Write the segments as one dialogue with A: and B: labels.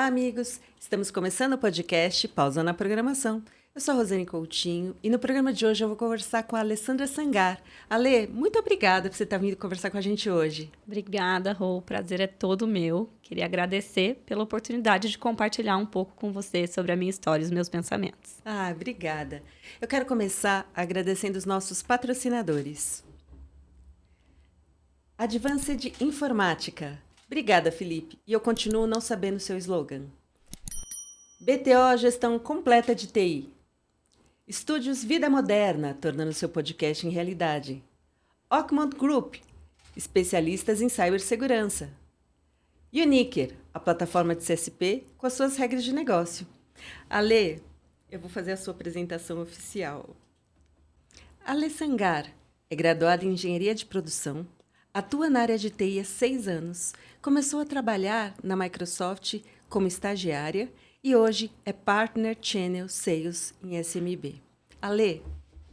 A: Olá, amigos! Estamos começando o podcast Pausa na Programação. Eu sou a Rosane Coutinho e no programa de hoje eu vou conversar com a Alessandra Sangar. Ale, muito obrigada por você estar vindo conversar com a gente hoje.
B: Obrigada, Rô. O prazer é todo meu. Queria agradecer pela oportunidade de compartilhar um pouco com você sobre a minha história e os meus pensamentos.
A: Ah, obrigada. Eu quero começar agradecendo os nossos patrocinadores. Advanced Informática. Obrigada, Felipe. E eu continuo não sabendo seu slogan. BTO Gestão Completa de TI. Estúdios Vida Moderna, tornando seu podcast em realidade. Ockmont Group, especialistas em cibersegurança. Uniker, a plataforma de CSP com as suas regras de negócio. Ale, eu vou fazer a sua apresentação oficial. Ale Sangar é graduada em Engenharia de Produção, atua na área de TI há 6 anos, começou a trabalhar na Microsoft como estagiária e hoje é Partner Channel Sales em SMB. Ale,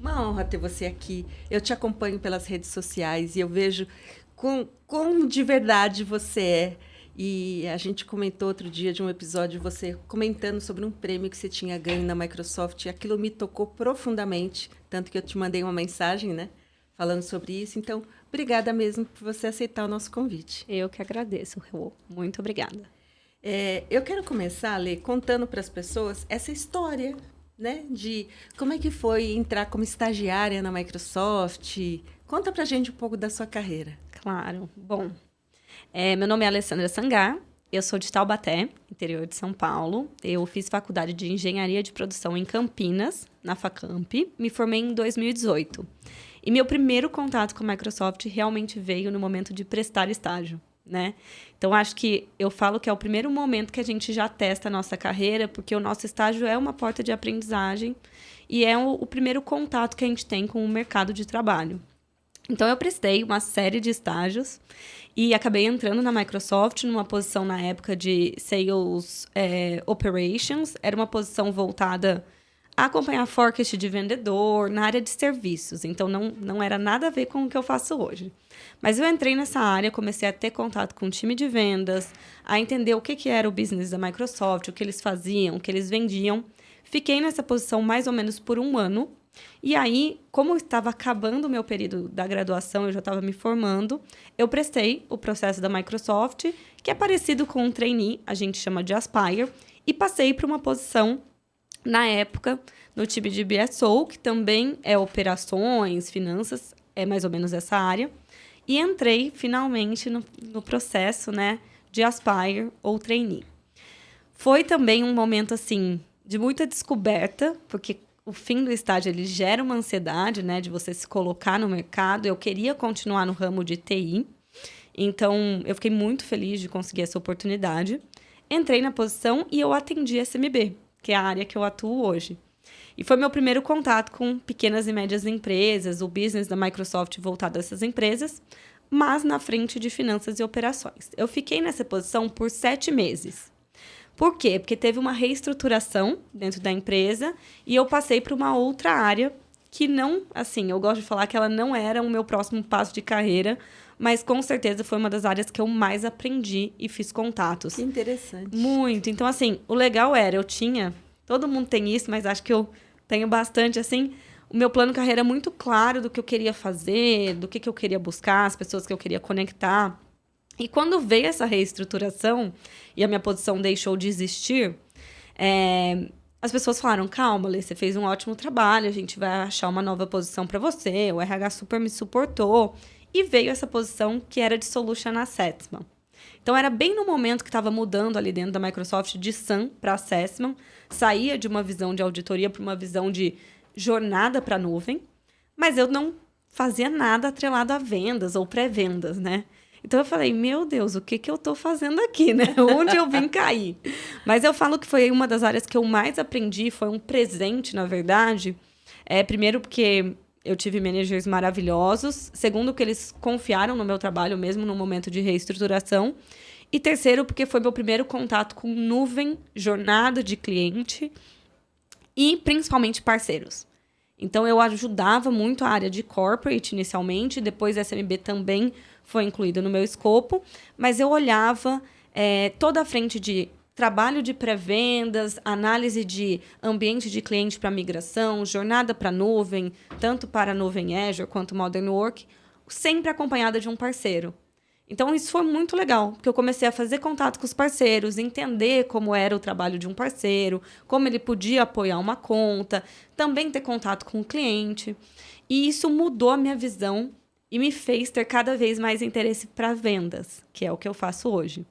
A: uma honra ter você aqui. Eu te acompanho pelas redes sociais e eu vejo quão de verdade você é. E a gente comentou outro dia de um episódio, você comentando sobre um prêmio que você tinha ganho na Microsoft. E aquilo me tocou profundamente, tanto que eu te mandei uma mensagem, né? Falando sobre isso. Então, obrigada mesmo por você aceitar o nosso convite.
B: Eu que agradeço, Rô. Muito obrigada.
A: Eu quero começar, Lê, contando para as pessoas essa história, né? De como é que foi entrar como estagiária na Microsoft. Conta para a gente um pouco da sua carreira.
B: Claro. Bom, meu nome é Alessandra Sangar. Eu sou de Taubaté, interior de São Paulo. Eu fiz faculdade de Engenharia de Produção em Campinas, na Facamp. Me formei em 2018. E meu primeiro contato com a Microsoft realmente veio no momento de prestar estágio, né? Então, acho que eu falo que é o primeiro momento que a gente já testa a nossa carreira, porque o nosso estágio é uma porta de aprendizagem e é o primeiro contato que a gente tem com o mercado de trabalho. Então, eu prestei uma série de estágios e acabei entrando na Microsoft numa posição na época de Sales Operations. Era uma posição voltada a acompanhar forecast de vendedor, na área de serviços. Então, não era nada a ver com o que eu faço hoje. Mas eu entrei nessa área, comecei a ter contato com o time de vendas, a entender o que era o business da Microsoft, o que eles faziam, o que eles vendiam. Fiquei nessa posição mais ou menos por 1 ano. E aí, como estava acabando o meu período da graduação, eu já estava me formando, eu prestei o processo da Microsoft, que é parecido com um trainee, a gente chama de Aspire, e passei para uma posição na época, no time de BSO, que também é operações, finanças, é mais ou menos essa área. E entrei, finalmente, no processo, né, de Aspire ou trainee. Foi também um momento, assim, de muita descoberta, porque o fim do estágio, ele gera uma ansiedade, né, de você se colocar no mercado. Eu queria continuar no ramo de TI, então eu fiquei muito feliz de conseguir essa oportunidade. Entrei na posição e eu atendi SMB, que é a área que eu atuo hoje. E foi meu primeiro contato com pequenas e médias empresas, o business da Microsoft voltado a essas empresas, mas na frente de finanças e operações. Eu fiquei nessa posição por 7 meses. Por quê? Porque teve uma reestruturação dentro da empresa e eu passei para uma outra área que não, assim, eu gosto de falar que ela não era o meu próximo passo de carreira, mas com certeza foi uma das áreas que eu mais aprendi e fiz contatos.
A: Que interessante.
B: Muito. Então, assim, o legal era, eu tinha... Todo mundo tem isso, mas acho que eu tenho bastante, assim... O meu plano de carreira é muito claro do que eu queria fazer, do que eu queria buscar, as pessoas que eu queria conectar. E quando veio essa reestruturação e a minha posição deixou de existir, as pessoas falaram, calma, Lê, você fez um ótimo trabalho, a gente vai achar uma nova posição para você, o RH super me suportou. E veio essa posição que era de Solution Assessment. Então, era bem no momento que estava mudando ali dentro da Microsoft de SAM para Assessment. Saía de uma visão de auditoria para uma visão de jornada para a nuvem. Mas eu não fazia nada atrelado a vendas ou pré-vendas, né? Então, eu falei, meu Deus, o que eu estou fazendo aqui, né? Onde eu vim cair? Mas eu falo que foi uma das áreas que eu mais aprendi, foi um presente, na verdade. Primeiro porque eu tive managers maravilhosos. Segundo, que eles confiaram no meu trabalho, mesmo no momento de reestruturação. E terceiro, porque foi meu primeiro contato com nuvem, jornada de cliente e, principalmente, parceiros. Então, eu ajudava muito a área de corporate inicialmente. Depois, a SMB também foi incluída no meu escopo. Mas eu olhava toda a frente de trabalho de pré-vendas, análise de ambiente de cliente para migração, jornada para nuvem, tanto para a nuvem Azure quanto Modern Work, sempre acompanhada de um parceiro. Então, isso foi muito legal, porque eu comecei a fazer contato com os parceiros, entender como era o trabalho de um parceiro, como ele podia apoiar uma conta, também ter contato com o cliente. E isso mudou a minha visão e me fez ter cada vez mais interesse para vendas, que é o que eu faço hoje.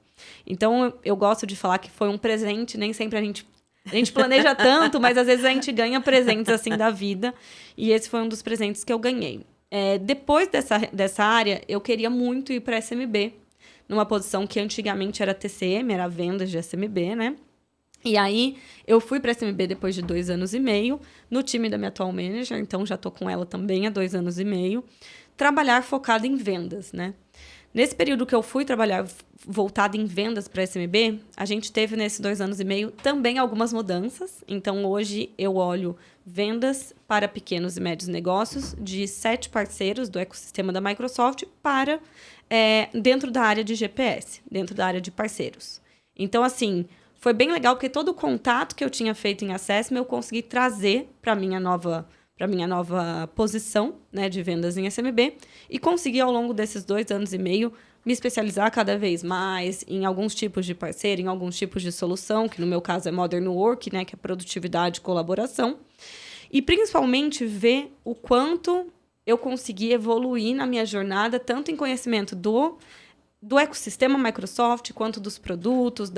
B: Então, eu gosto de falar que foi um presente, nem sempre a gente planeja tanto, mas às vezes a gente ganha presentes assim da vida. E esse foi um dos presentes que eu ganhei. Depois dessa área, eu queria muito ir para SMB, numa posição que antigamente era TCM, era vendas de SMB, né? E aí, eu fui para SMB depois de 2 anos e meio, no time da minha atual manager, então já estou com ela também há 2 anos e meio, trabalhar focado em vendas, né? Nesse período que eu fui trabalhar voltado em vendas para SMB, a gente teve nesses 2 anos e meio também algumas mudanças. Então, hoje eu olho vendas para pequenos e médios negócios de 7 parceiros do ecossistema da Microsoft para dentro da área de GPS, dentro da área de parceiros. Então, assim, foi bem legal porque todo o contato que eu tinha feito em Assessment eu consegui trazer para a minha nova posição, né, de vendas em SMB e consegui, ao longo desses 2 anos e meio, me especializar cada vez mais em alguns tipos de parceiro, em alguns tipos de solução, que no meu caso é Modern Work, né, que é produtividade e colaboração, e principalmente ver o quanto eu consegui evoluir na minha jornada, tanto em conhecimento do ecossistema Microsoft, quanto dos produtos,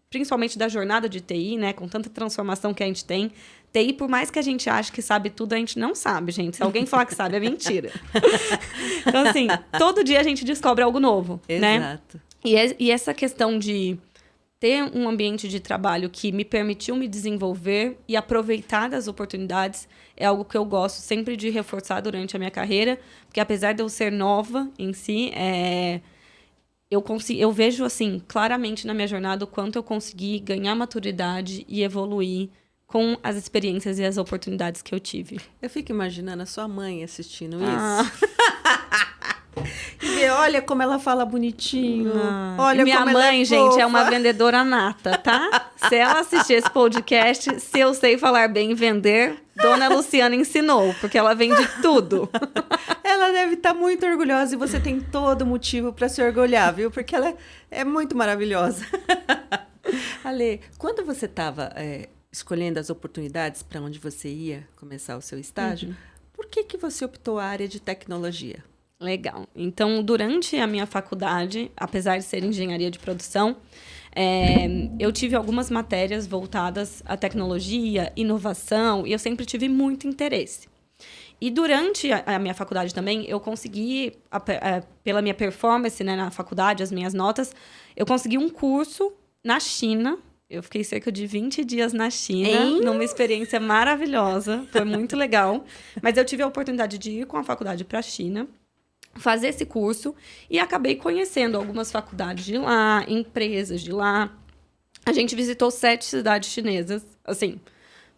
B: principalmente da jornada de TI, né, com tanta transformação que a gente tem. TI, por mais que a gente ache que sabe tudo, a gente não sabe, gente. Se alguém falar que sabe, é mentira. Então, assim, todo dia a gente descobre algo novo,
A: Exato.
B: né? E essa questão de ter um ambiente de trabalho que me permitiu me desenvolver e aproveitar das oportunidades é algo que eu gosto sempre de reforçar durante a minha carreira, porque apesar de eu ser nova em si, eu vejo, assim, claramente na minha jornada o quanto eu consegui ganhar maturidade e evoluir com as experiências e as oportunidades que eu tive.
A: Eu fico imaginando a sua mãe assistindo isso. E ver, olha como ela fala bonitinho. Olha
B: minha
A: como
B: mãe,
A: ela
B: gente,
A: fofa.
B: é uma vendedora nata, tá? Se ela assistir esse podcast, se eu sei falar bem e vender, Dona Luciana ensinou, porque ela vende tudo.
A: Ela deve estar muito orgulhosa e você tem todo motivo para se orgulhar, viu? Porque ela é muito maravilhosa. Ale, quando você estava escolhendo as oportunidades para onde você ia começar o seu estágio, por que você optou a área de tecnologia?
B: Legal. Então, durante a minha faculdade, apesar de ser engenharia de produção, eu tive algumas matérias voltadas à tecnologia, inovação, e eu sempre tive muito interesse. E durante a minha faculdade também, eu consegui, pela minha performance, né, na faculdade, as minhas notas, eu consegui um curso na China. Eu fiquei cerca de 20 dias na China, numa experiência maravilhosa. Foi muito legal. Mas eu tive a oportunidade de ir com a faculdade para a China, fazer esse curso, e acabei conhecendo algumas faculdades de lá, empresas de lá. A gente visitou 7 cidades chinesas. Assim,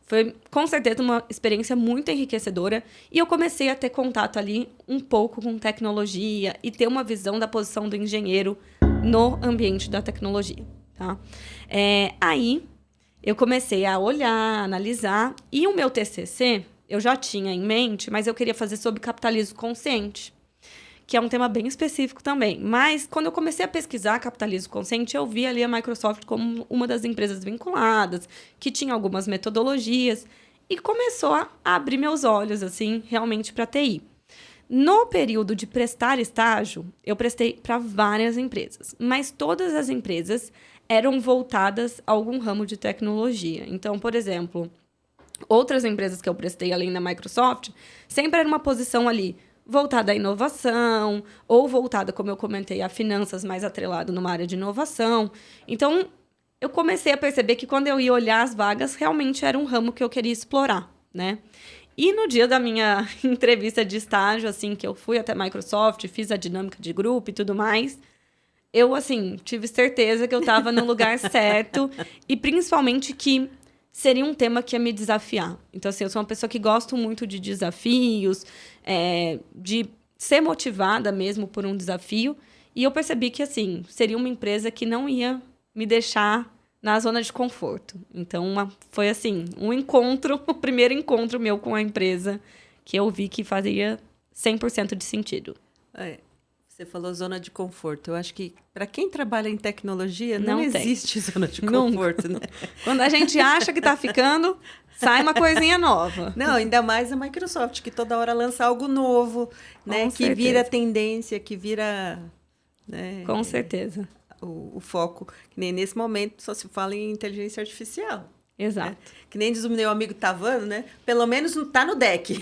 B: foi com certeza uma experiência muito enriquecedora. E eu comecei a ter contato ali um pouco com tecnologia e ter uma visão da posição do engenheiro no ambiente da tecnologia, tá? Aí, eu comecei a olhar, analisar. E o meu TCC, eu já tinha em mente, mas eu queria fazer sobre capitalismo consciente, que é um tema bem específico também. Mas, quando eu comecei a pesquisar capitalismo consciente, eu vi ali a Microsoft como uma das empresas vinculadas, que tinha algumas metodologias, e começou a abrir meus olhos, assim, realmente para a TI. No período de prestar estágio, eu prestei para várias empresas, mas todas as empresas eram voltadas a algum ramo de tecnologia. Então, por exemplo, outras empresas que eu prestei além da Microsoft, sempre era uma posição ali voltada à inovação, ou voltada, como eu comentei, a finanças, mais atrelado numa área de inovação. Então, eu comecei a perceber que quando eu ia olhar as vagas, realmente era um ramo que eu queria explorar, né? E no dia da minha entrevista de estágio, assim, que eu fui até a Microsoft, fiz a dinâmica de grupo e tudo mais, eu, assim, tive certeza que eu estava no lugar certo e, principalmente, que seria um tema que ia me desafiar. Então, assim, eu sou uma pessoa que gosto muito de desafios, de ser motivada mesmo por um desafio. E eu percebi que, assim, seria uma empresa que não ia me deixar na zona de conforto. Então, foi assim, um encontro, o primeiro encontro meu com a empresa, que eu vi que fazia 100% de sentido.
A: Você falou zona de conforto. Eu acho que para quem trabalha em tecnologia, não
B: tem.
A: existe zona de conforto, né?
B: Quando a gente acha que está ficando, sai uma coisinha nova.
A: Não, ainda mais a Microsoft, que toda hora lança algo novo, né?
B: Com
A: Que
B: certeza.
A: vira tendência, que vira... Né,
B: Com certeza.
A: O foco. Que nem nesse momento só se fala em inteligência artificial.
B: Exato.
A: Né? Que nem diz o meu amigo Tavano, né? Pelo menos não tá no deck.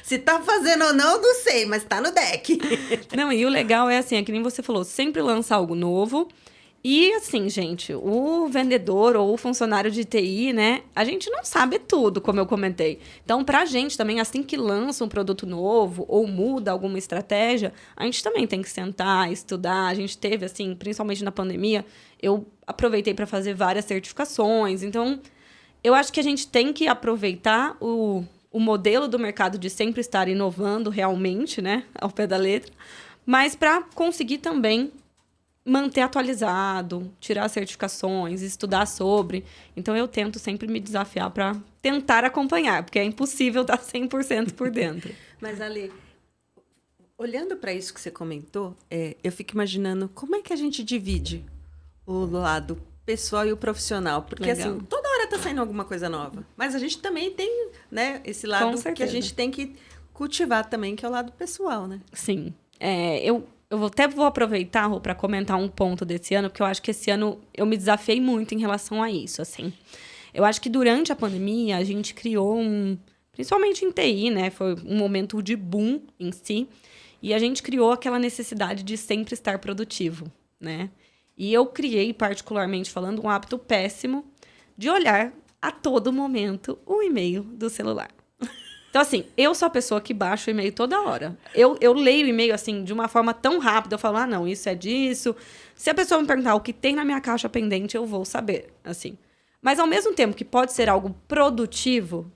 A: Se tá fazendo ou não sei, mas tá no deck.
B: Não, e o legal é assim, é que nem você falou, sempre lança algo novo. E assim, gente, o vendedor ou o funcionário de TI, né? A gente não sabe tudo, como eu comentei. Então, pra gente também, assim que lança um produto novo ou muda alguma estratégia, a gente também tem que sentar, estudar. A gente teve, assim, principalmente na pandemia, eu aproveitei para fazer várias certificações. Então, eu acho que a gente tem que aproveitar o modelo do mercado de sempre estar inovando realmente, né? Ao pé da letra. Mas para conseguir também manter atualizado, tirar certificações, estudar sobre. Então, eu tento sempre me desafiar para tentar acompanhar, porque é impossível estar 100% por dentro.
A: Mas, Ale, olhando para isso que você comentou, eu fico imaginando como é que a gente divide o lado pessoal e o profissional. Porque, assim, toda hora tá saindo alguma coisa nova. Mas a gente também tem, né, esse lado que a gente tem que cultivar também, que é o lado pessoal, né?
B: Sim. Eu até vou aproveitar para comentar um ponto desse ano, porque eu acho que esse ano eu me desafiei muito em relação a isso, assim. Eu acho que durante a pandemia a gente criou principalmente em TI, né? Foi um momento de boom em si. E a gente criou aquela necessidade de sempre estar produtivo, né? E eu criei, particularmente falando, um hábito péssimo de olhar a todo momento o e-mail do celular. Então, assim, eu sou a pessoa que baixa o e-mail toda hora. Eu leio o e-mail, assim, de uma forma tão rápida. Eu falo, não, isso é disso. Se a pessoa me perguntar o que tem na minha caixa pendente, eu vou saber, assim. Mas, ao mesmo tempo que pode ser algo produtivo,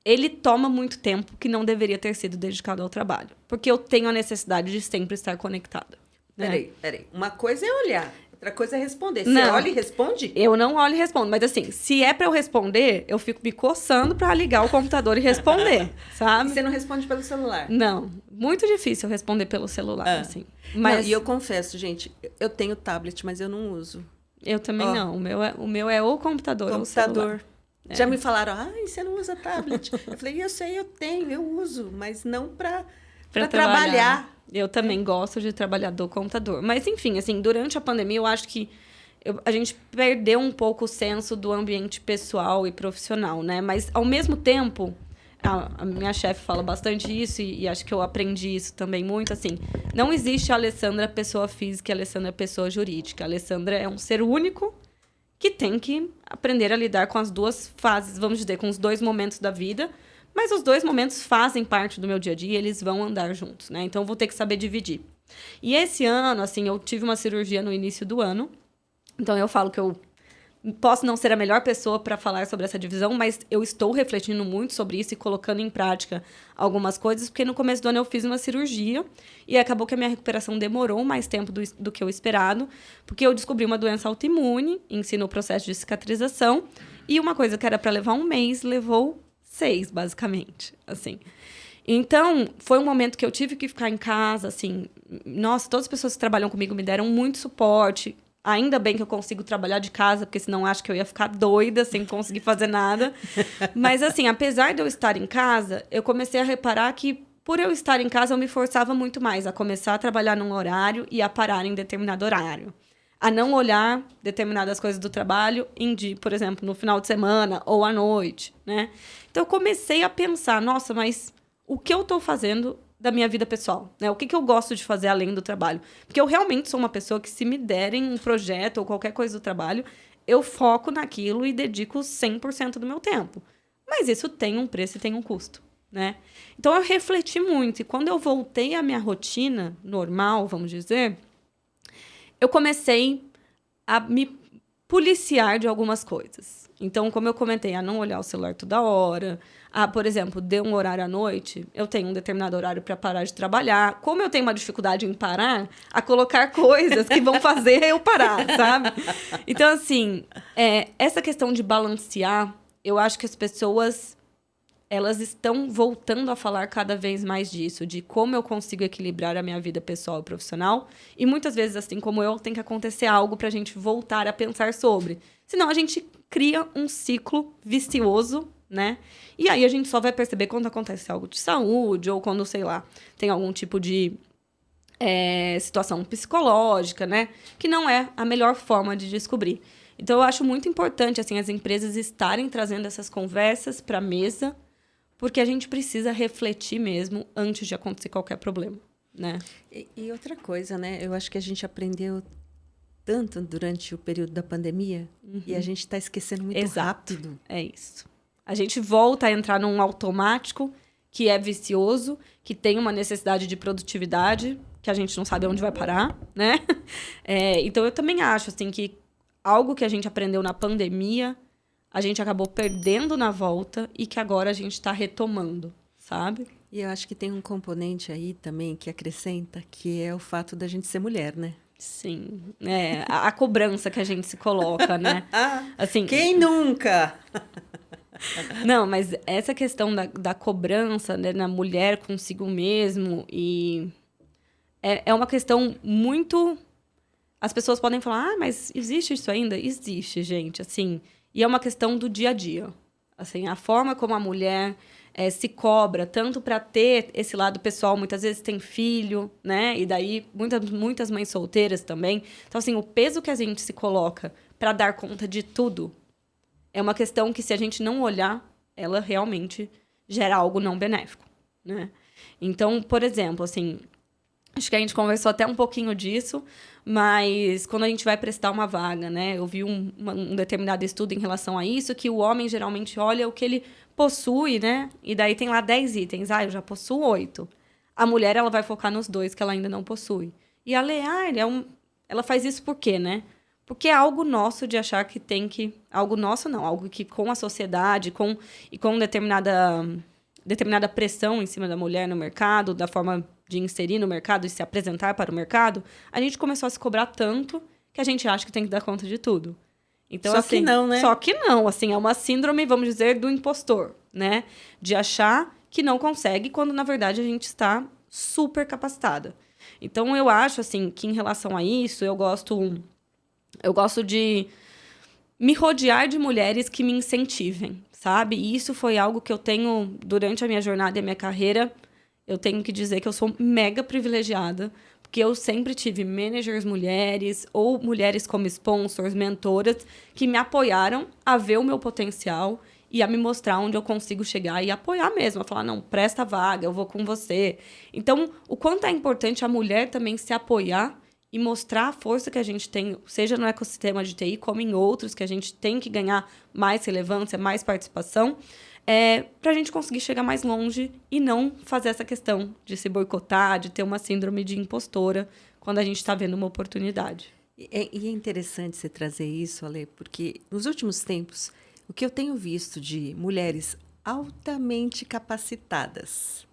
B: ele toma muito tempo que não deveria ter sido dedicado ao trabalho. Porque eu tenho a necessidade de sempre estar conectada. Né?
A: Peraí. Uma coisa é olhar. Outra coisa é responder. Você olha e responde?
B: Eu não olho e respondo. Mas, assim, se é pra eu responder, eu fico me coçando pra ligar o computador e responder, sabe?
A: E você não responde pelo celular?
B: Não. Muito difícil responder pelo celular, assim. Mas...
A: Não, e eu confesso, gente, eu tenho tablet, mas eu não uso.
B: Eu também não. O meu é o computador ou o celular.
A: Já me falaram, você não usa tablet. Eu falei, eu sei, eu uso, mas não pra trabalhar.
B: Eu também gosto de trabalhar do computador. Mas, enfim, assim, durante a pandemia, eu acho que a gente perdeu um pouco o senso do ambiente pessoal e profissional, né? Mas, ao mesmo tempo, a minha chefe fala bastante isso e acho que eu aprendi isso também muito, assim, não existe a Alessandra pessoa física e a Alessandra pessoa jurídica. A Alessandra é um ser único que tem que aprender a lidar com as duas fases, vamos dizer, com os dois momentos da vida. Mas os dois momentos fazem parte do meu dia a dia e eles vão andar juntos, né? Então, eu vou ter que saber dividir. E esse ano, assim, eu tive uma cirurgia no início do ano. Então, eu falo que eu posso não ser a melhor pessoa para falar sobre essa divisão, mas eu estou refletindo muito sobre isso e colocando em prática algumas coisas, porque no começo do ano eu fiz uma cirurgia e acabou que a minha recuperação demorou mais tempo do que eu esperado, porque eu descobri uma doença autoimune, ensino o processo de cicatrização, e uma coisa que era para levar um mês, levou 6, basicamente, assim. Então, foi um momento que eu tive que ficar em casa, assim. Nossa, todas as pessoas que trabalham comigo me deram muito suporte. Ainda bem que eu consigo trabalhar de casa, porque senão acho que eu ia ficar doida sem conseguir fazer nada. Mas, assim, apesar de eu estar em casa, eu comecei a reparar que, por eu estar em casa, eu me forçava muito mais a começar a trabalhar num horário e a parar em determinado horário. A não olhar determinadas coisas do trabalho, por exemplo, no final de semana ou à noite, né? Então, eu comecei a pensar, nossa, mas o que eu estou fazendo da minha vida pessoal, né? O que eu gosto de fazer além do trabalho? Porque eu realmente sou uma pessoa que, se me derem um projeto ou qualquer coisa do trabalho, eu foco naquilo e dedico 100% do meu tempo. Mas isso tem um preço e tem um custo, né? Então, eu refleti muito. E quando eu voltei à minha rotina normal, vamos dizer, eu comecei a me policiar de algumas coisas. Então, como eu comentei, a não olhar o celular toda hora, por exemplo, deu um horário à noite, eu tenho um determinado horário para parar de trabalhar. Como eu tenho uma dificuldade em parar, a colocar coisas que vão fazer eu parar, sabe? Então, assim, essa questão de balancear, eu acho que as pessoas, elas estão voltando a falar cada vez mais disso, de como eu consigo equilibrar a minha vida pessoal e profissional. E muitas vezes, assim como eu, tem que acontecer algo para a gente voltar a pensar sobre. Senão, a gente cria um ciclo vicioso, né? E aí a gente só vai perceber quando acontece algo de saúde ou quando, sei lá, tem algum tipo de situação psicológica, né? Que não é a melhor forma de descobrir. Então, eu acho muito importante, assim, as empresas estarem trazendo essas conversas para a mesa, porque a gente precisa refletir mesmo antes de acontecer qualquer problema, né?
A: E outra coisa, né? Eu acho que a gente aprendeu tanto durante o período da pandemia e a gente está esquecendo muito rápido.
B: É isso. A gente volta a entrar num automático que é vicioso, que tem uma necessidade de produtividade, que a gente não sabe onde vai parar, né? Então, eu também acho, assim, que algo que a gente aprendeu na pandemia, a gente acabou perdendo na volta e que agora a gente está retomando, sabe?
A: E eu acho que tem um componente aí também que acrescenta, que é o fato da gente ser mulher, né?
B: Sim, a cobrança que a gente se coloca, né? Assim,
A: quem nunca?
B: Não, mas essa questão da cobrança, né, na mulher consigo mesmo, e é uma questão muito... As pessoas podem falar, mas existe isso ainda? Existe, gente, assim. E é uma questão do dia a dia. Assim, a forma como a mulher se cobra, tanto para ter esse lado pessoal, muitas vezes tem filho, né? E daí, muitas mães solteiras também. Então, assim, o peso que a gente se coloca para dar conta de tudo é uma questão que, se a gente não olhar, ela realmente gera algo não benéfico, né? Então, por exemplo, assim, acho que a gente conversou até um pouquinho disso, mas quando a gente vai prestar uma vaga, né? Eu vi um determinado estudo em relação a isso, que o homem geralmente olha o que ele possui, né? E daí tem lá 10 itens. Eu já possuo 8. A mulher, ela vai focar nos 2 que ela ainda não possui. E a Lê, ela faz isso por quê, né? Porque é algo nosso de achar que tem que... Algo nosso não, algo que com a sociedade com determinada pressão em cima da mulher no mercado, da forma de inserir no mercado e se apresentar para o mercado, a gente começou a se cobrar tanto que a gente acha que tem que dar conta de tudo. Então,
A: só
B: assim,
A: que não, né?
B: Só que não, assim, é uma síndrome, vamos dizer, do impostor, né? De achar que não consegue, quando, na verdade, a gente está super capacitada. Então, eu acho, assim, que em relação a isso, eu gosto de me rodear de mulheres que me incentivem, sabe? E isso foi algo que eu tenho, durante a minha jornada e a minha carreira, eu tenho que dizer que eu sou mega privilegiada, porque eu sempre tive managers mulheres ou mulheres como sponsors, mentoras, que me apoiaram a ver o meu potencial e a me mostrar onde eu consigo chegar e apoiar mesmo, a falar, não, presta a vaga, eu vou com você. Então, o quanto é importante a mulher também se apoiar e mostrar a força que a gente tem, seja no ecossistema de TI, como em outros, que a gente tem que ganhar mais relevância, mais participação, para a gente conseguir chegar mais longe e não fazer essa questão de se boicotar, de ter uma síndrome de impostora quando a gente está vendo uma oportunidade.
A: E é interessante você trazer isso, Ale, porque nos últimos tempos, o que eu tenho visto de mulheres altamente capacitadas,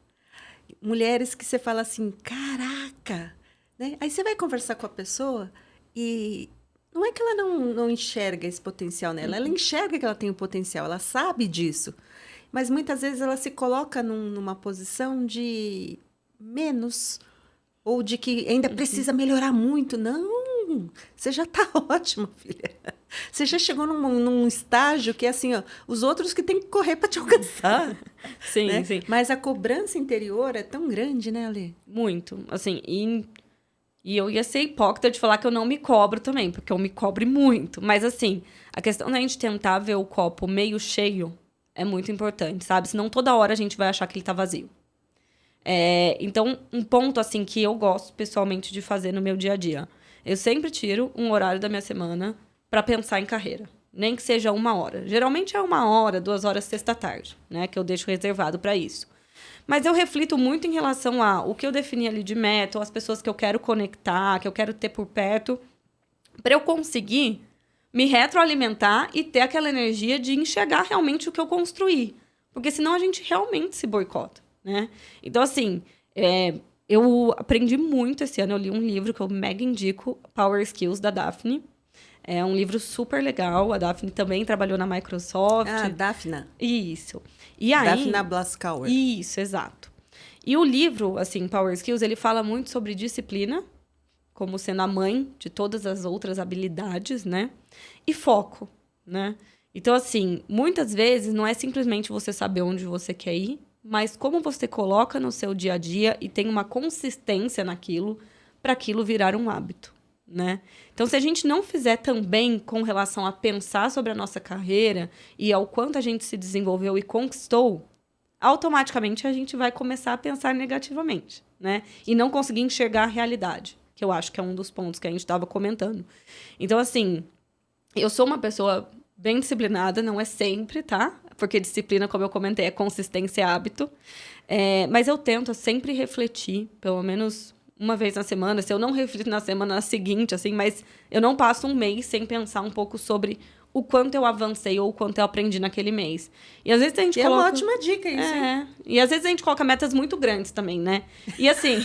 A: mulheres que você fala assim, caraca, né? Aí você vai conversar com a pessoa e não é que ela não enxerga esse potencial nela, ela enxerga que ela tem o potencial, ela sabe disso. Mas muitas vezes ela se coloca numa posição de menos, ou de que ainda precisa melhorar muito. Não, você já está ótima, filha. Você já chegou num estágio que é assim, ó, os outros que têm que correr para te alcançar.
B: Sim,
A: né?
B: sim.
A: Mas a cobrança interior é tão grande, né, Ale?
B: Muito. Assim, e eu ia ser hipócrita de falar que eu não me cobro também, porque eu me cobro muito. Mas, assim, a questão da gente tentar ver o copo meio cheio é muito importante, sabe? Senão toda hora a gente vai achar que ele tá vazio. Então, um ponto, assim, que eu gosto pessoalmente de fazer no meu dia a dia. Eu sempre tiro um horário da minha semana para pensar em carreira. Nem que seja 1 hora. Geralmente é 1 hora, 2 horas sexta-tarde, né? Que eu deixo reservado para isso. Mas eu reflito muito em relação a o que eu defini ali de meta, ou as pessoas que eu quero conectar, que eu quero ter por perto, para eu conseguir me retroalimentar e ter aquela energia de enxergar realmente o que eu construí. Porque senão a gente realmente se boicota, né? Então, assim, eu aprendi muito esse ano. Eu li um livro que eu mega indico, Power Skills, da Daphne. É um livro super legal. A Daphne também trabalhou na Microsoft.
A: Ah, Daphna.
B: Isso. E aí...
A: Daphna Blaskauer.
B: Isso, exato. E o livro, assim, Power Skills, ele fala muito sobre disciplina, como sendo a mãe de todas as outras habilidades, né? E foco, né? Então, assim, muitas vezes não é simplesmente você saber onde você quer ir, mas como você coloca no seu dia a dia e tem uma consistência naquilo para aquilo virar um hábito, né? Então, se a gente não fizer também com relação a pensar sobre a nossa carreira e ao quanto a gente se desenvolveu e conquistou, automaticamente a gente vai começar a pensar negativamente, né? E não conseguir enxergar a realidade, que eu acho que é um dos pontos que a gente estava comentando. Então, assim, eu sou uma pessoa bem disciplinada, não é sempre, tá? Porque disciplina, como eu comentei, é consistência e hábito. Mas eu tento sempre refletir, pelo menos uma vez na semana. Se eu não reflito na semana seguinte, assim, mas eu não passo um mês sem pensar um pouco sobre o quanto eu avancei ou o quanto eu aprendi naquele mês. E às vezes a gente coloca...
A: É uma ótima dica isso, hein?
B: E às vezes a gente coloca metas muito grandes também, né? E assim,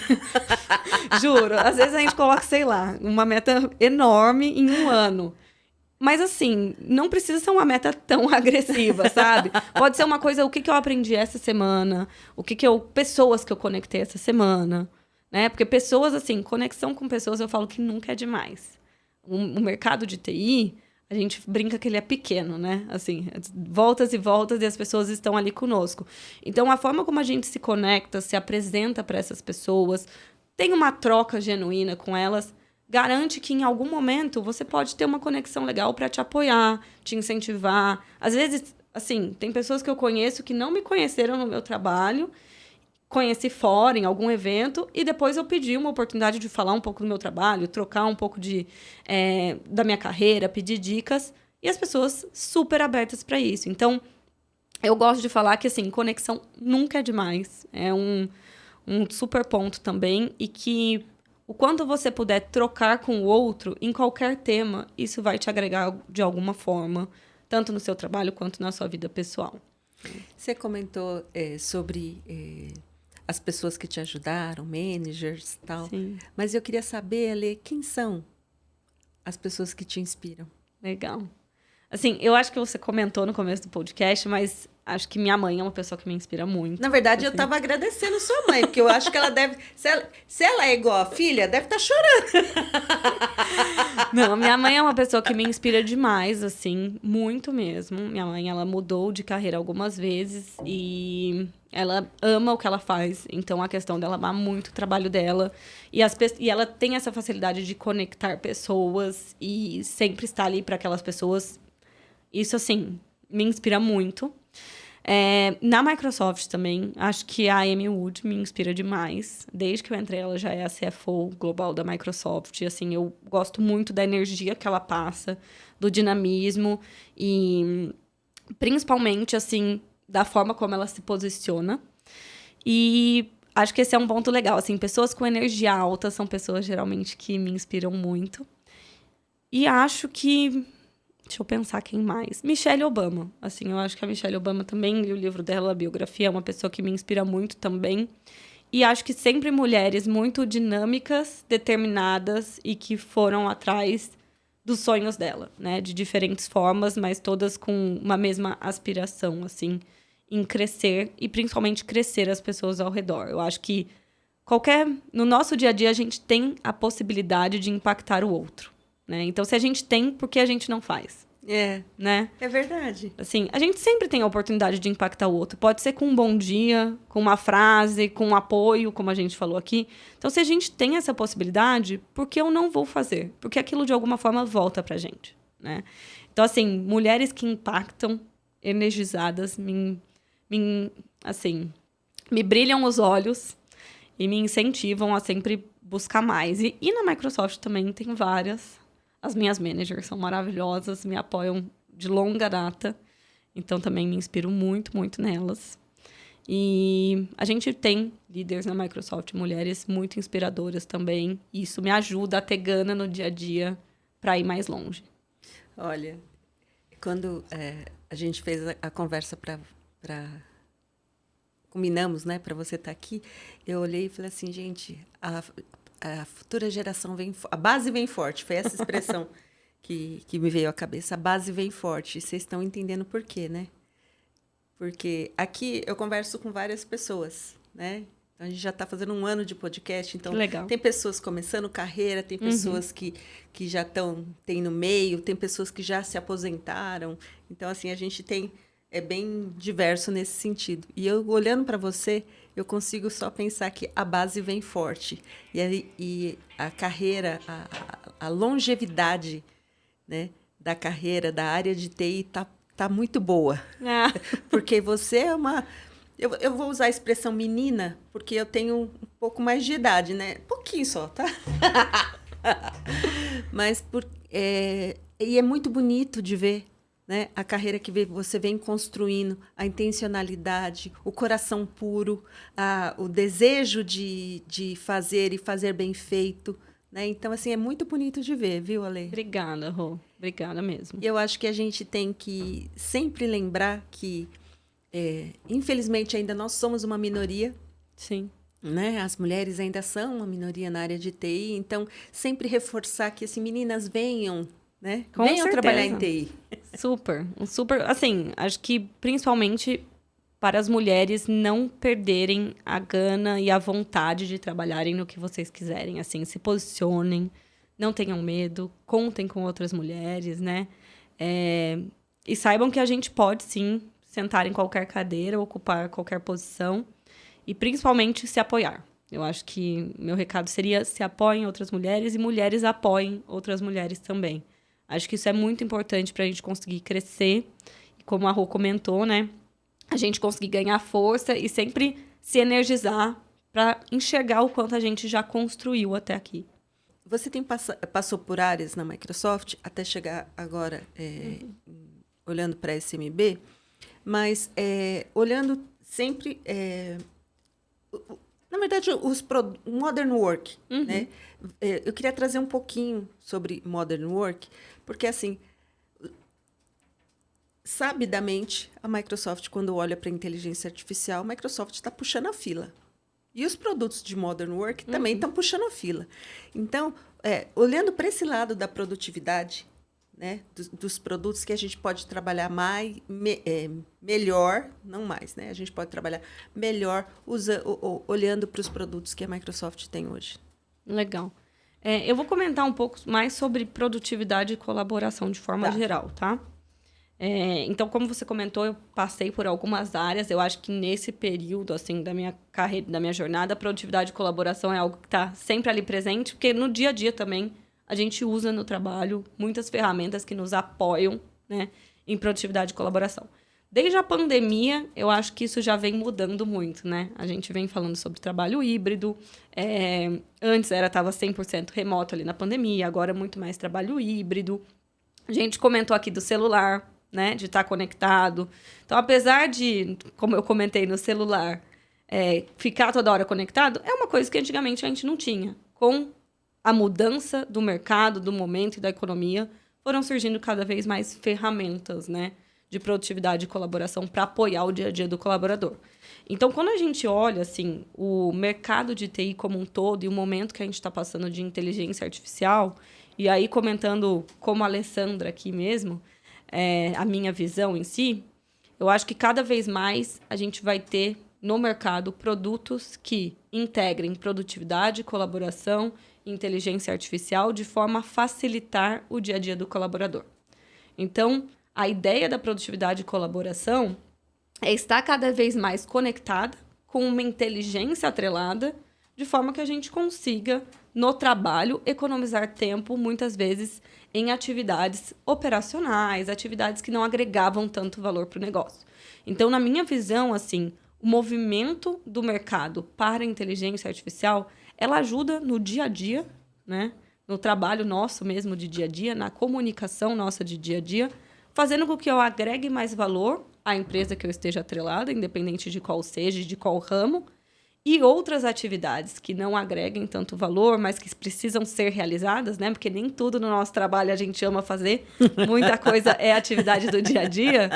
B: juro, às vezes a gente coloca, sei lá, uma meta enorme em um ano. Mas assim, não precisa ser uma meta tão agressiva, sabe? Pode ser uma coisa, o que eu aprendi essa semana, pessoas que eu conectei essa semana, né? Porque pessoas, assim, conexão com pessoas, eu falo que nunca é demais. O mercado de TI, a gente brinca que ele é pequeno, né? Assim, voltas e voltas e as pessoas estão ali conosco. Então, a forma como a gente se conecta, se apresenta para essas pessoas, tem uma troca genuína com elas, garante que em algum momento você pode ter uma conexão legal para te apoiar, te incentivar. Às vezes, assim, tem pessoas que eu conheço que não me conheceram no meu trabalho, conheci fora, em algum evento, e depois eu pedi uma oportunidade de falar um pouco do meu trabalho, trocar um pouco da minha carreira, pedir dicas, e as pessoas super abertas para isso. Então, eu gosto de falar que, assim, conexão nunca é demais. É um super ponto também, e que o quanto você puder trocar com o outro em qualquer tema, isso vai te agregar de alguma forma, tanto no seu trabalho quanto na sua vida pessoal.
A: Você comentou sobre as pessoas que te ajudaram, managers e tal.
B: Sim.
A: Mas eu queria saber, Ale, quem são as pessoas que te inspiram?
B: Legal. Assim, eu acho que você comentou no começo do podcast, mas acho que minha mãe é uma pessoa que me inspira muito.
A: Na verdade,
B: assim.
A: eu estava agradecendo sua mãe, porque eu acho que ela deve... Se ela é igual a filha, deve estar chorando.
B: Não, minha mãe é uma pessoa que me inspira demais, assim, muito mesmo. Minha mãe, ela mudou de carreira algumas vezes e ela ama o que ela faz. Então, a questão dela amar muito o trabalho dela. E ela tem essa facilidade de conectar pessoas e sempre estar ali para aquelas pessoas. Isso, assim, me inspira muito. Na Microsoft também, acho que a Amy Wood me inspira demais. Desde que eu entrei, ela já é a CFO global da Microsoft. E, assim, eu gosto muito da energia que ela passa, do dinamismo e, principalmente, assim, da forma como ela se posiciona. E acho que esse é um ponto legal. Assim, pessoas com energia alta são pessoas, geralmente, que me inspiram muito. E acho que... Deixa eu pensar quem mais. Michelle Obama. Assim, eu acho que a Michelle Obama também, li o livro dela, a biografia, é uma pessoa que me inspira muito também. E acho que sempre mulheres muito dinâmicas, determinadas e que foram atrás dos sonhos dela, né? De diferentes formas, mas todas com uma mesma aspiração, assim, em crescer e principalmente crescer as pessoas ao redor. Eu acho que no nosso dia a dia, a gente tem a possibilidade de impactar o outro. Né? Então, se a gente tem, por que a gente não faz? Né?
A: É verdade.
B: Assim, a gente sempre tem a oportunidade de impactar o outro. Pode ser com um bom dia, com uma frase, com um apoio, como a gente falou aqui. Então, se a gente tem essa possibilidade, por que eu não vou fazer? Porque aquilo, de alguma forma, volta pra gente. Né? Então, assim, mulheres que impactam, energizadas, me brilham os olhos e me incentivam a sempre buscar mais. E na Microsoft também tem várias. As minhas managers são maravilhosas, me apoiam de longa data. Então, também me inspiro muito, muito nelas. E a gente tem líderes na Microsoft, mulheres muito inspiradoras também. E isso me ajuda a ter gana no dia a dia para ir mais longe.
A: Olha, quando a gente fez a conversa para combinamos, né, para você estar aqui, eu olhei e falei assim, gente, a futura geração a base vem forte, foi essa expressão que me veio à cabeça, a base vem forte, e vocês estão entendendo por quê, né? Porque aqui eu converso com várias pessoas, né? Então, a gente já está fazendo 1 ano de podcast, então tem pessoas começando carreira, tem pessoas que já tem no meio, tem pessoas que já se aposentaram. Então, assim, a gente é bem diverso nesse sentido. E eu, olhando para você, eu consigo só pensar que a base vem forte. E a carreira, a longevidade, né, da carreira, da área de TI tá muito boa. Porque você é uma... Eu vou usar a expressão menina, porque eu tenho um pouco mais de idade, né? Pouquinho só, tá? Mas e é muito bonito de ver, né? A carreira que você vem construindo, a intencionalidade, o coração puro, o desejo de fazer e fazer bem feito, né? Então, assim, é muito bonito de ver, viu, Ale?
B: Obrigada, Rô. Obrigada mesmo.
A: E eu acho que a gente tem que sempre lembrar que infelizmente, ainda nós somos uma minoria.
B: Sim.
A: Né? As mulheres ainda são uma minoria na área de TI. Então, sempre reforçar que, assim, meninas venham, né? Venham trabalhar em TI.
B: Super. Assim, acho que principalmente para as mulheres não perderem a gana e a vontade de trabalharem no que vocês quiserem. Assim, se posicionem, não tenham medo, contem com outras mulheres, né? E saibam que a gente pode, sim, sentar em qualquer cadeira, ocupar qualquer posição e, principalmente, se apoiar. Eu acho que meu recado seria se apoiem outras mulheres e mulheres apoiem outras mulheres também. Acho que isso é muito importante para a gente conseguir crescer e, como a Rô comentou, né, a gente conseguir ganhar força e sempre se energizar para enxergar o quanto a gente já construiu até aqui.
A: Você passou por áreas na Microsoft até chegar agora olhando para a SMB, mas olhando sempre, na verdade, Modern Work. Né? Eu queria trazer um pouquinho sobre Modern Work, porque, assim, sabidamente, a Microsoft, quando olha para a inteligência artificial, a Microsoft está puxando a fila. E os produtos de Modern Work também estão puxando a fila. Então, olhando para esse lado da produtividade, né, dos produtos que a gente pode trabalhar melhor, não mais, né? A gente pode trabalhar melhor olhando para os produtos que a Microsoft tem hoje.
B: Legal. Eu vou comentar um pouco mais sobre produtividade e colaboração de forma geral, tá? Então, como você comentou, eu passei por algumas áreas. Eu acho que nesse período, assim, da minha carreira, da minha jornada, a produtividade e colaboração é algo que está sempre ali presente, porque no dia a dia também a gente usa no trabalho muitas ferramentas que nos apoiam, né, em produtividade e colaboração. Desde a pandemia, eu acho que isso já vem mudando muito, né? A gente vem falando sobre trabalho híbrido. Antes estava 100% remoto ali na pandemia, agora muito mais trabalho híbrido. A gente comentou aqui do celular, né, de estar conectado. Então, apesar de, como eu comentei no celular, ficar toda hora conectado, é uma coisa que antigamente a gente não tinha. Com a mudança do mercado, do momento e da economia, foram surgindo cada vez mais ferramentas, né, de produtividade e colaboração para apoiar o dia a dia do colaborador. Então, quando a gente olha assim, o mercado de TI como um todo e o momento que a gente está passando de inteligência artificial, e aí comentando como a Alessandra aqui mesmo, a minha visão em si, eu acho que cada vez mais a gente vai ter no mercado produtos que integrem produtividade, colaboração e inteligência artificial de forma a facilitar o dia a dia do colaborador. Então, a ideia da produtividade e colaboração é estar cada vez mais conectada com uma inteligência atrelada, de forma que a gente consiga, no trabalho, economizar tempo, muitas vezes, em atividades operacionais, atividades que não agregavam tanto valor para o negócio. Então, na minha visão, assim, o movimento do mercado para a inteligência artificial, ela ajuda no dia a dia, né? No trabalho nosso mesmo de dia a dia, na comunicação nossa de dia a dia, fazendo com que eu agregue mais valor à empresa que eu esteja atrelada, independente de qual seja, de qual ramo, e outras atividades que não agreguem tanto valor, mas que precisam ser realizadas, né? Porque nem tudo no nosso trabalho a gente ama fazer, muita coisa é atividade do dia a dia,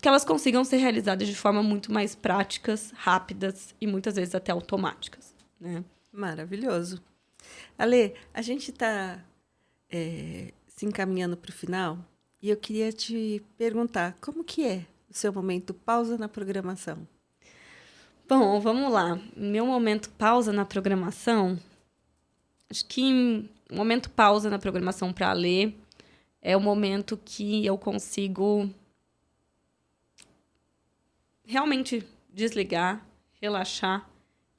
B: que elas consigam ser realizadas de forma muito mais práticas, rápidas e muitas vezes até automáticas, né?
A: Maravilhoso. Ale, a gente está se encaminhando para o final e eu queria te perguntar, como que é o seu momento pausa na programação?
B: Bom, vamos lá. Meu momento pausa na programação, acho que o momento pausa na programação para ler é o momento que eu consigo realmente desligar, relaxar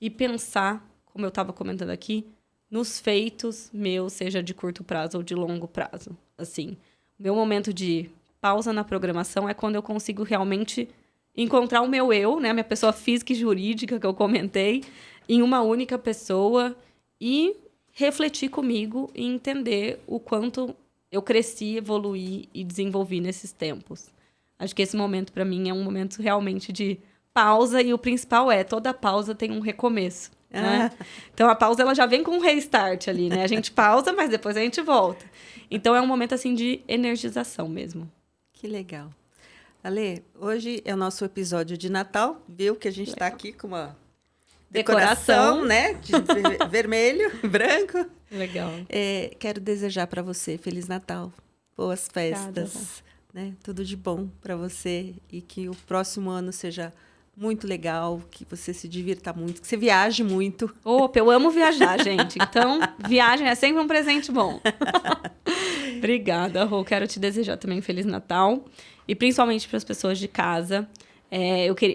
B: e pensar, como eu estava comentando aqui, nos feitos meus, seja de curto prazo ou de longo prazo. Assim, meu momento de pausa na programação é quando eu consigo realmente encontrar o meu eu, né, minha pessoa física e jurídica que eu comentei, em uma única pessoa e refletir comigo e entender o quanto eu cresci, evoluí e desenvolvi nesses tempos. Acho que esse momento, para mim, é um momento realmente de pausa e o principal toda pausa tem um recomeço, né? Então, a pausa ela já vem com um restart ali, né? A gente pausa, mas depois a gente volta. Então, é um momento, assim, de energização mesmo.
A: Que legal. Ale, hoje é o nosso episódio de Natal, viu? Que a gente está aqui com uma decoração, né? De vermelho, branco.
B: Legal.
A: Quero desejar para você Feliz Natal, boas festas, né? Tudo de bom para você e que o próximo ano seja muito legal, que você se divirta muito, que você viaje muito.
B: Opa, eu amo viajar, gente. Então, viagem é sempre um presente bom. Obrigada, Rô. Quero te desejar também um Feliz Natal. E principalmente para as pessoas de casa.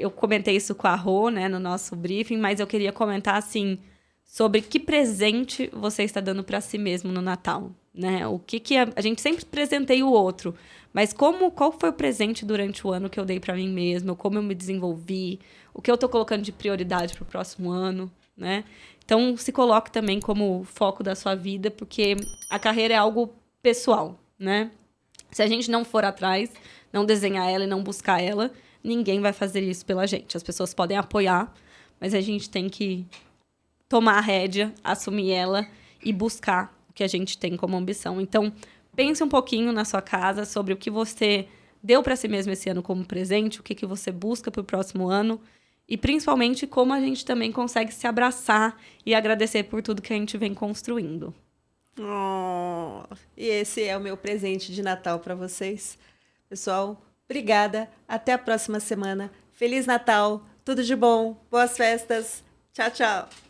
B: Eu comentei isso com a Rô, né, no nosso briefing, mas eu queria comentar, assim, sobre que presente você está dando para si mesmo no Natal, né? O que a gente sempre presenteia o outro, mas qual foi o presente durante o ano que eu dei para mim mesma, como eu me desenvolvi, o que eu estou colocando de prioridade para o próximo ano, né? Então, se coloque também como foco da sua vida, porque a carreira é algo pessoal, né? Se a gente não for atrás, não desenhar ela e não buscar ela, ninguém vai fazer isso pela gente. As pessoas podem apoiar, mas a gente tem que tomar a rédea, assumir ela e buscar o que a gente tem como ambição. Então, pense um pouquinho na sua casa sobre o que você deu para si mesmo esse ano como presente, o que você busca para o próximo ano e, principalmente, como a gente também consegue se abraçar e agradecer por tudo que a gente vem construindo.
A: E esse é o meu presente de Natal para vocês. Pessoal, obrigada. Até a próxima semana. Feliz Natal. Tudo de bom. Boas festas. Tchau, tchau.